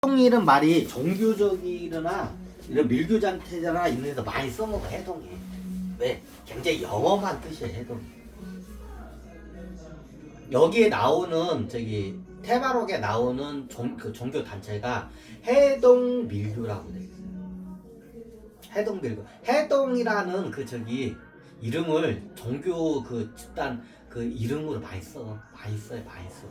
해동이란 말이 종교적이거나 이런 밀교장태잖아 이런 데서 많이 써먹어. 해동이 왜? 굉장히 영험한 뜻이에요. 해동. 여기에 나오는 저기 테바록에 나오는 그 종교 단체가 해동 밀교라고 돼 있어요. 해동 밀교. 해동이라는 그 저기 이름을 종교 그 집단 그 이름으로 많이 써. 많이 써요. 많이 써.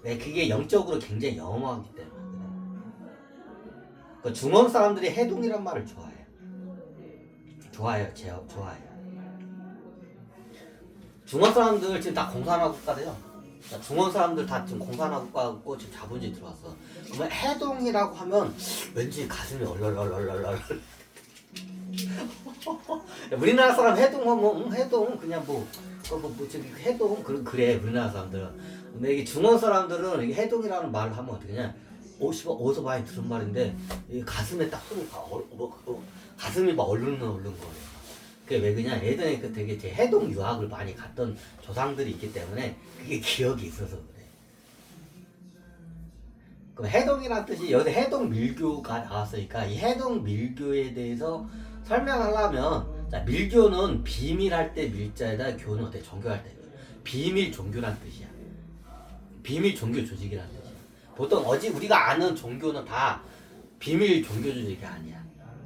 왜? 그게 영적으로 굉장히 영험하기 때문에. 그 중원 사람들이 해동이란 말을 좋아해요. 좋아해요. 좋아해요. 중원 사람들 지금 다 공산화 국가래요. 중원 사람들 다 지금 공산화 국가고 지금 자본주의 들어왔어. 그러면 해동이라고 하면 왠지 가슴이 얼얼얼얼얼. 우리나라 사람 해동하면 해동 그냥 뭐 저기 해동 그래 우리나라 사람들은. 근데 이게 중원 사람들은 이게 해동이라는 말을 하면 어떻게냐? 어디서 많이 들은 말인데 가슴에 딱 손이 가슴이 막 얼른 거예요. 그게 왜 그냥 예전에 그 되게 제 해동 유학을 많이 갔던 조상들이 있기 때문에 그게 기억이 있어서 그래. 그럼 해동이라는 뜻이 여기 해동 밀교가 나왔으니까 이 해동 밀교에 대해서 설명하려면 자, 밀교는 비밀할 때 밀자에다 교는 어때? 종교할 때 비밀 종교란 뜻이야. 비밀 종교 조직이란 뜻이야. 보통 우리가 아는 종교는 다 비밀 종교 조직이 아니야.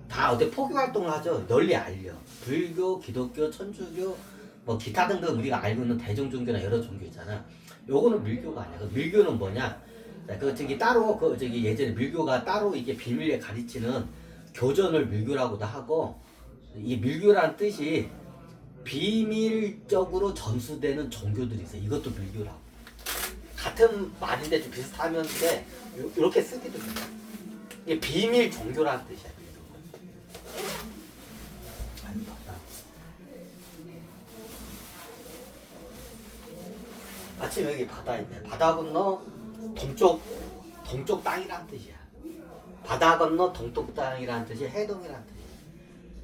다 어때 포교 활동을 하죠. 널리 알려. 불교, 기독교, 천주교, 뭐 기타 등등 우리가 알고 있는 대중 종교나 여러 종교 있잖아. 요거는 밀교가 아니야. 그 밀교는 뭐냐? 그 저기 따로 그 저기 예전에 밀교가 따로 이게 비밀에 가르치는 교전을 밀교라고도 하고 이 밀교라는 뜻이 비밀적으로 전수되는 종교들이 있어. 이것도 밀교라고. 같은 말인데 좀 비슷하면서 이렇게 쓰기도 해. 이게 비밀 종교라는 뜻이야. 마침 여기 바다 있네. 바다 건너 동쪽 땅이란 뜻이야. 바다 건너 동쪽 땅이란 뜻이 해동이란 뜻이야.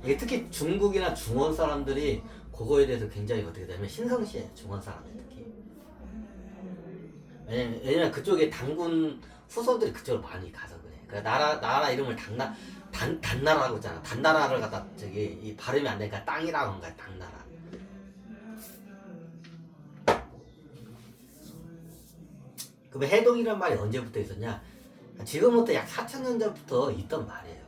이게 특히 중국이나 중원 사람들이 그거에 대해서 굉장히 어떻게 되면 신성시해. 중원 사람들 특히. 왜냐면 그쪽에 당군 후손들이 그쪽으로 많이 가서 그래. 그 나라 이름을 단나라라고 했잖아. 단나라를 갖다 저기 이 발음이 안 되니까 땅이라고 한 거야. 당나라. 그럼 해동이란 말이 언제부터 있었냐? 지금부터 약 4,000년 전부터 있던 말이에요.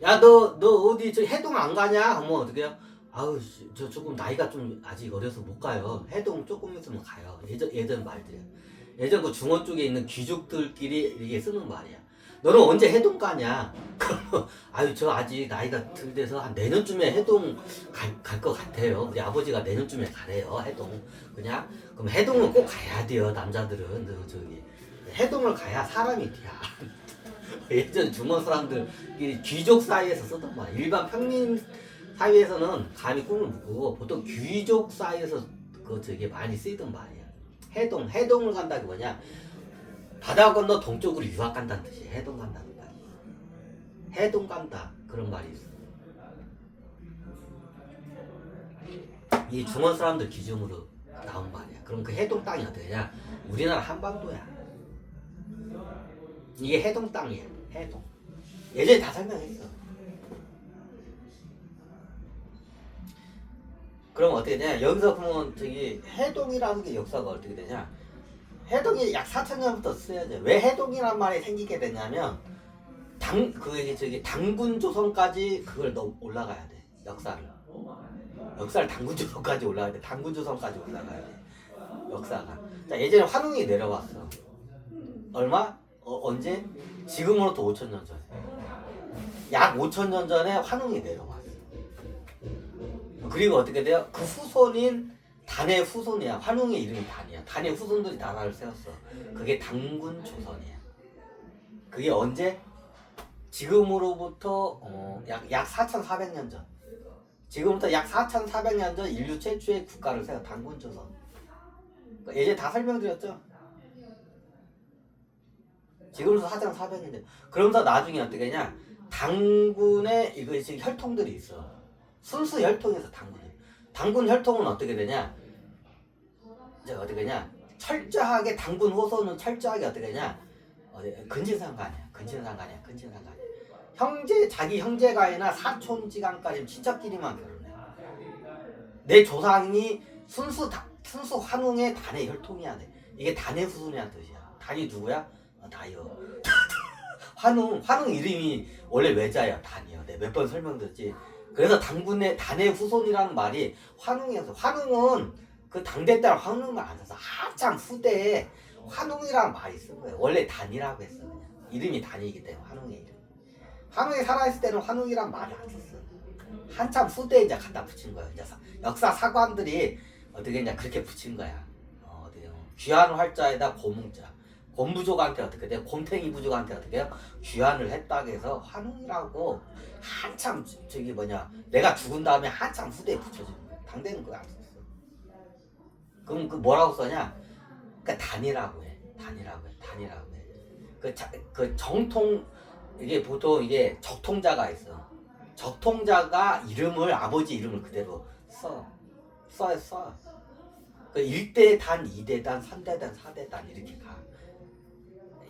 야, 너 어디 저 해동 안 가냐? 하면 어떻게 해요? 아우, 저 조금 나이가 좀 아직 어려서 못 가요. 해동 조금 있으면 가요. 예전 말들이야. 예전 그 중원 쪽에 있는 귀족들끼리 이게 쓰는 말이야. 너는 언제 해동 가냐? 아유, 저 아직 나이가 덜 돼서 한 내년쯤에 해동 갈 것 같아요. 우리 아버지가 내년쯤에 가래요. 해동. 그냥 그럼 해동은 꼭 가야 돼요. 남자들은 저기 해동을 가야 사람이 돼야. 예전 중원 사람들끼리 귀족 사이에서 쓰던 말. 일반 평민 사회에서는 감히 꿈을 못 꾸고 보통 귀족 사이에서 그 저게 많이 쓰이던 말이야. 해동을 간다는 게 뭐냐? 바다 건너 동쪽으로 유학 간다는 뜻이야. 해동 간다는 말이야. 해동 간다 그런 말이 있어. 이 중원 사람들 기준으로 나온 말이야. 그럼 그 해동 땅이 어떻게 되냐? 우리나라 한반도야. 이게 해동 땅이야. 해동. 예전에 다 설명했어. 그럼 어떻게 되냐? 여기서 보면 저기 해동이라는 게 역사가 어떻게 되냐? 해동이 약 4,000년부터 쓰여져. 왜 해동이란 말이 생기게 되냐면 당군 조선까지 그걸 올라가야 돼. 역사를 당군 조선까지 올라가야 돼. 당군 조선까지 올라가야 돼. 역사가. 자, 예전에 환웅이 내려왔어. 얼마? 언제? 지금으로부터 5,000년 전에. 약 5,000년 전에 환웅이 내려왔어. 그리고 어떻게 돼요? 그 후손인 단의 후손이야. 환웅의 이름이 단이야. 단의 후손들이 나라를 세웠어. 그게 당군 조선이야. 그게 언제? 지금으로부터 약 4,400년 전. 지금부터 약 4,400년 전 인류 최초의 국가를 세워 당군 조선. 예전에 다 설명드렸죠? 지금부터 4,400년 전. 그러면서 나중에 어떻게 되냐? 당군의 이거 지금 혈통들이 있어. 순수 혈통에서 당군 혈통은 어떻게 되냐? 이제 어떻게 되냐? 철저하게 당군 호선은 철저하게 어떻게 되냐? 근친상간이야. 근친상간이야. 근친상간이야. 자기 형제가이나 사촌지간까지 친척끼리만 결혼해. 내 조상이 순수 환웅의 단의 혈통이야. 이게 단의 후손이란 뜻이야. 단이 누구야? 다요. 환웅 이름이 원래 외자야. 단이요. 내가 몇 번 설명드렸지. 그래서 단의 후손이라는 말이 환웅이었어. 환웅은 그 당대 때는 환웅만 안 써서 한참 후대에 환웅이라는 말이 쓴 거예요. 원래 단이라고 했어. 그냥 이름이 단이기 때문에 환웅의 이름. 환웅이 살아있을 때는 환웅이란 말을 안 썼어. 한참 후대에 이제 갖다 붙인 거야. 이제 역사 사관들이 어떻게 이제 그렇게 붙인 거야. 어떻게 귀한 활자에다 고문자. 곰부족한테 어떻게 돼? 곰탱이 부족한테 어떻게 해요? 귀환을 했다고 해서 환웅이라고 한참 내가 죽은 다음에 한참 후대에 붙여지는 거야. 당대는 그거 안 썼어. 그럼 그 뭐라고 써냐? 그러니까 단이라고 해. 단이라고 해. 그 정통 이게 보통 이게 적통자가 있어. 적통자가 아버지 이름을 그대로 써. 그 1대 단, 2대 단, 3대 단, 4대 단 이렇게 가.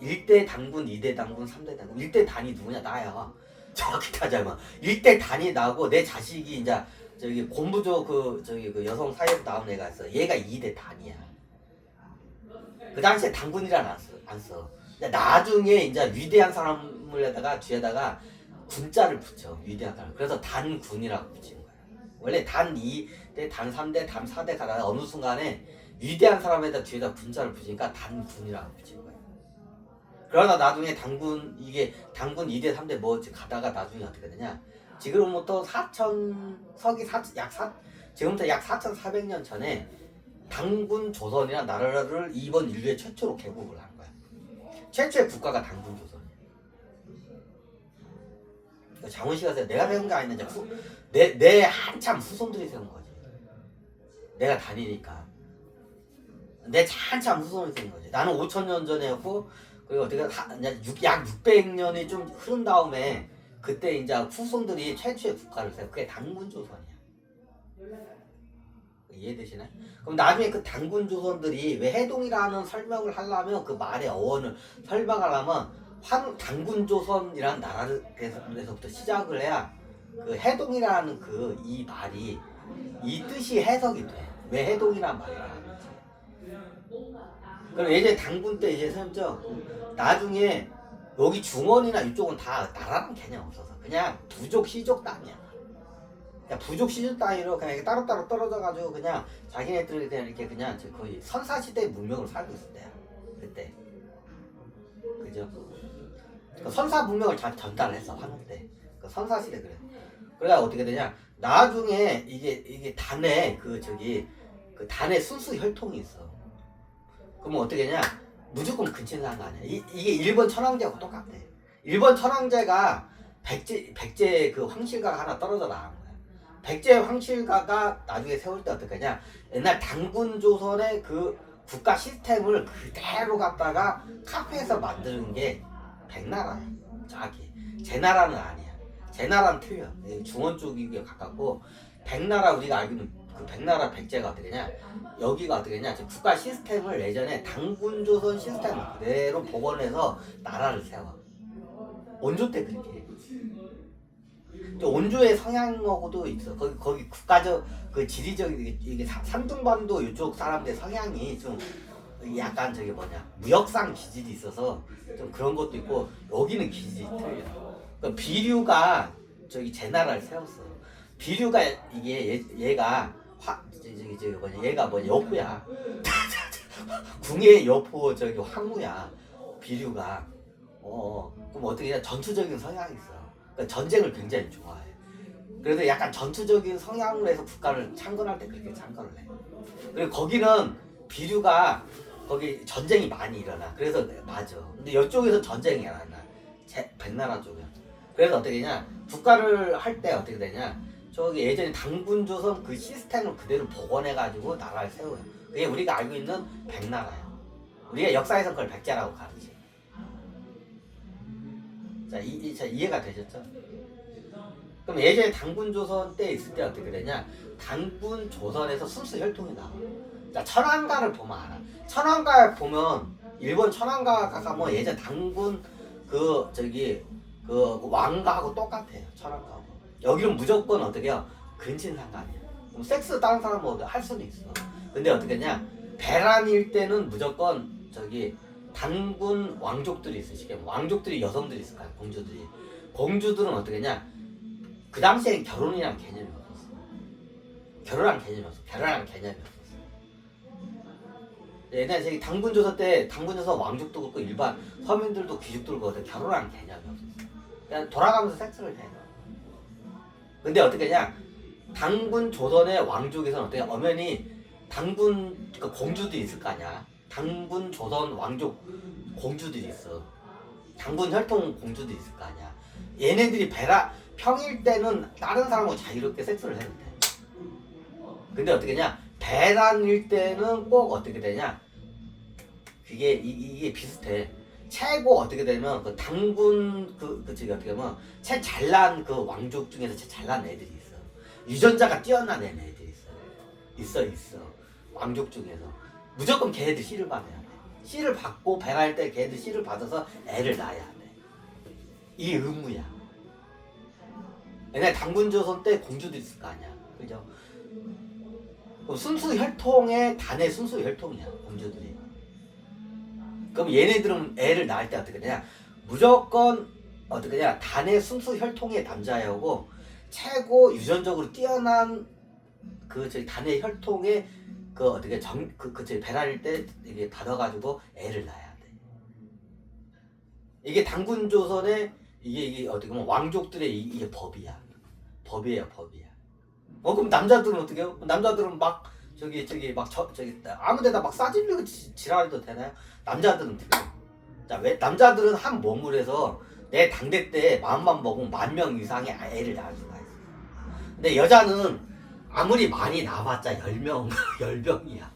1대 단군, 2대 단군, 3대 단군. 1대 단이 누구냐? 나야. 정확히 따자면 1대 단이 나고 내 자식이 이제 곰부족 그 여성 사이에서 나온 애가 있어. 얘가 2대 단이야. 그 당시에 단군이란 안 써. 나중에 이제 위대한 사람을 뒤에다가 군자를 붙여. 위대한 사람. 그래서 단군이라고 붙인 거야. 원래 단 2대, 단 3대, 단 4대 가다가 어느 순간에 위대한 사람에다 뒤에다 군자를 붙이니까 단군이라고 붙인 거야. 그러나 나중에 단군 2대 3대 가다가 나중에 어떻게 되냐? 지금부터 지금부터 약 4,400년 전에 단군 조선이라는 나라를 이번 인류의 최초로 개국을 한 거야. 최초의 국가가 단군 조선이야. 장훈씨가 내가 세운 게 아닌데 내 한참 후손들이 세운 거지. 내가 다니니까 내 한참 후손이 세운 거지. 나는 5,000년 전에 했고 그리고 어떻게 약 600년이 좀 흐른 다음에 그때 이제 후손들이 최초의 국가를 세워. 그게 단군 조선이야. 이해되시나요? 그럼 나중에 그 단군 조선들이 왜 해동이라는 설명을 하려면 그 말의 어원을 설명하려면 단군 조선이라는 나라에서부터 시작을 해야 그 해동이라는 이 말이 이 뜻이 해석이 돼. 왜 해동이란 말이라 하는지. 그럼 예전에 단군 때 이제 설정 나중에 여기 중원이나 이쪽은 다 나라는 개념 없어서 그냥 부족 시족 땅이야. 그냥 부족 시족 땅으로 그냥 따로따로 떨어져가지고 그냥 자기네들이 그냥 이렇게 그냥 거의 선사시대의 문명을 살고 있을 때야. 그때. 그죠? 그 선사 문명을 잘 전달했어 환웅 때. 그 선사시대 그래. 그래야 어떻게 되냐? 나중에 이게 단에 그 단에 순수 혈통이 있어. 그러면 어떻게 되냐? 무조건 근친상가 아니야. 이게 일본 천황제하고 똑같아. 일본 천황제가 백제 그 황실가가 하나 떨어져 나간 거야. 백제 황실가가 나중에 세울 때 어떻게 하냐? 옛날 단군 조선의 그 국가 시스템을 그대로 갖다가 카피해서 만드는 게 백나라야. 자기. 제나라는 아니야. 제나라는 틀려. 중원 쪽이 가깝고 백나라 우리가 알고 있는 그 백나라 백제가 어떻게 되냐? 여기가 어떻게 되냐? 국가 시스템을 예전에 단군 조선 시스템을 그대로 복원해서 나라를 세워. 원조 때 그렇게 해. 원조의 성향하고도 있어. 거기 국가적 그 지리적 이게 산둥반도 이쪽 사람들 성향이 좀 약간 무역상 기질이 있어서 좀 그런 것도 있고 여기는 기질이 틀려. 그러니까 비류가 제나라를 세웠어. 비류가 얘가 여포야. 궁의 여포 황후야. 비류가. 그럼 어떻게 해야 전투적인 성향이 있어. 그러니까 전쟁을 굉장히 좋아해. 그래서 약간 전투적인 성향으로 해서 국가를 창건할 때 그렇게 창건을 해. 그리고 거기는 비류가 거기 전쟁이 많이 일어나. 그래서 맞아. 근데 이쪽에서 전쟁이 안 나. 백나라 쪽은. 그래서 어떻게 되냐? 국가를 할 때 어떻게 되냐? 예전에 단군조선 그 시스템을 그대로 복원해가지고 나라를 세워요. 그게 우리가 알고 있는 백나라야. 우리가 역사에서 그걸 백제라고 가르치. 자, 이해가 되셨죠? 그럼 예전에 단군조선 때 있을 때 어떻게 되냐? 단군조선에서 순수 혈통이 나와. 자, 천황가를 보면 알아. 천황가를 보면 일본 천황가가 뭐 예전 당군 그 저기 그 왕가하고 똑같아요. 천황가하고. 여기는 무조건 어떻게 해요? 근친상간이야. 그럼 섹스 다른 사람 뭐 할 수는 있어. 근데 어떻게 했냐? 배란일 때는 무조건 저기 단군 왕족들이 있으시게 왕족들이 여성들이 있을 거야. 공주들이. 공주들은 어떻게 했냐? 그 당시엔 결혼이란 개념이 없었어. 결혼한 개념이 없어. 결혼한 개념이 없었어. 옛날에 저기 당군조선 때 당군조선 왕족도 그렇고 일반 서민들도 귀족들도 그렇고 결혼한 개념이 없었어. 그냥 돌아가면서 섹스를 해. 근데 어떻게 했냐? 당군 조선의 왕족에서는 어떻게 엄연히 당군 그 공주들이 있을 거 아니야. 당군 조선 왕족 공주들이 있어. 당군 혈통 공주들이 있을 거 아니야. 얘네들이 평일 때는 다른 사람하고 자유롭게 섹스를 해도 돼. 근데 어떻게 냐 배란일 때는 꼭 어떻게 되냐? 그게 이게 비슷해. 최고 어떻게 되면 그 당군 저기 어떻게 보면 최 잘난 그 왕족 중에서 최 잘난 애들이 있어. 유전자가 뛰어난 애들이 있어. 왕족 중에서 무조건 걔네들 씨를 받아야 돼. 씨를 받고 배란일 때 걔네들 씨를 받아서 애를 낳아야 돼. 이게 의무야. 옛날 당군조선 때 공주도 있을 거 아니야. 그죠? 순수 혈통의 단의 순수 혈통이야. 공주들이. 그럼 얘네들은 애를 낳을 때 어떻게 되냐? 무조건 어떻게 되냐? 단의 순수 혈통의 남자애하고 최고 유전적으로 뛰어난 그 저희 단의 혈통의 그 어떻게 저희 배란일 때 이게 받아가지고 애를 낳아야 돼. 이게 당군조선의 이게 어떻게 보면 왕족들의 이게 법이야. 법이야. 그럼 남자들은 어떻게 해요? 남자들은 막 저기 아무데나 막 싸질리고 지랄해도 되나요? 남자들은 어떻게 해요? 자, 왜 남자들은 한 몸을 해서 내 당대 때 마음만 먹으면 10,000명 이상의 애를 낳을 수가 있어. 근데 여자는 아무리 많이 낳아봤자 10명, 10명이야.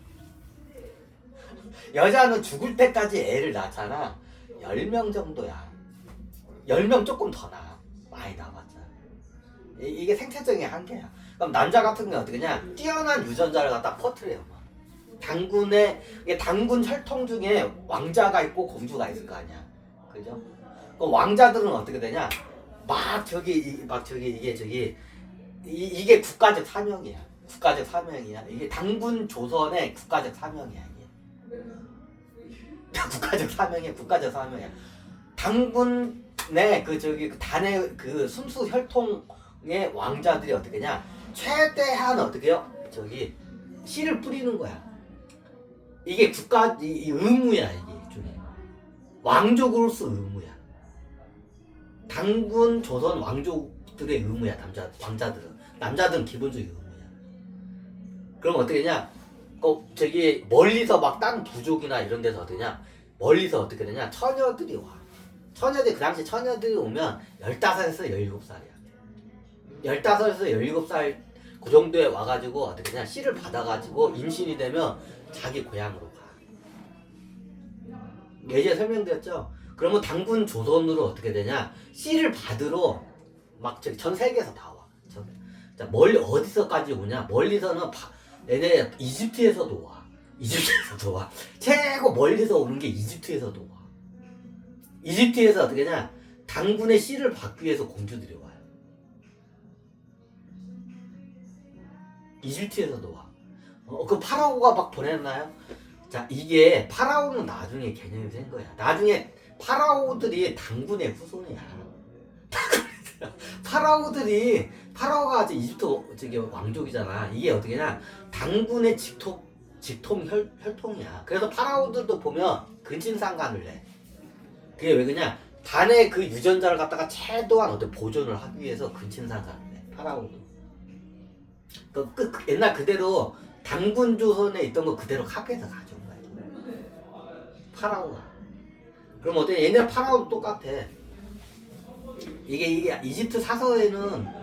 여자는 죽을 때까지 애를 낳잖아. 10명 정도야. 10명 조금 더 낳아. 많이 낳아봤자. 이게 생체적인 한계야. 그럼 남자 같은 경우는 어떻게 냐 뛰어난 유전자를 갖다 퍼뜨려요. 당군 혈통 중에 왕자가 있고 공주가 있을 거 아니야. 그죠? 그럼 왕자들은 어떻게 되냐? 이게 국가적 사명이야. 이게 당군 조선의 국가적 사명이야. 이게. 국가적 사명이야. 당군의 단의 그 순수 혈통의 왕자들이 어떻게 냐 최대한 어떻게 해요? 씨를 뿌리는 거야. 이게 이 의무야. 이게 일종의 왕족으로서 의무야. 당군 조선 왕족들의 의무야. 왕자들은. 남자들은 기본적인 의무야. 그럼 어떻게 되냐? 멀리서 막 다른 부족이나 이런 데서 어떻게 되냐? 멀리서 어떻게 되냐? 처녀들이 와. 그 당시 처녀들이 오면 15에서 17살이야. 15에서 17살 그 정도에 와가지고 어떻게 되냐? 씨를 받아가지고 임신이 되면 자기 고향으로 가. 예전에 설명드렸죠? 그러면 당군 조선으로 어떻게 되냐? 씨를 받으러 막 전 세계에서 다 와. 자, 어디서까지 오냐? 멀리서는 얘네 이집트에서도 와. 최고 멀리서 오는 게 이집트에서도 와. 이집트에서 어떻게 하냐? 당군의 씨를 받기 위해서 공주들이 와요. 이집트에서도 와. 그 파라오가 막 보냈나요? 자, 이게 파라오는 나중에 개념이 된 거야. 나중에 파라오들이 당군의 후손이야. 파라오가 이집트 왕족이잖아. 이게 어떻게냐? 당군의 혈통이야. 그래서 파라오들도 보면 근친상간을 해. 그게 왜 그러냐? 단의 그 유전자를 갖다가 최대한 보존을 하기 위해서 근친상간을 해. 파라오도. 옛날 그대로 당군 조선에 있던 거 그대로 카피해서 가져온 거야. 파라오가. 그럼 어때? 옛날 파라오도 똑같아. 이게 이집트 사서에는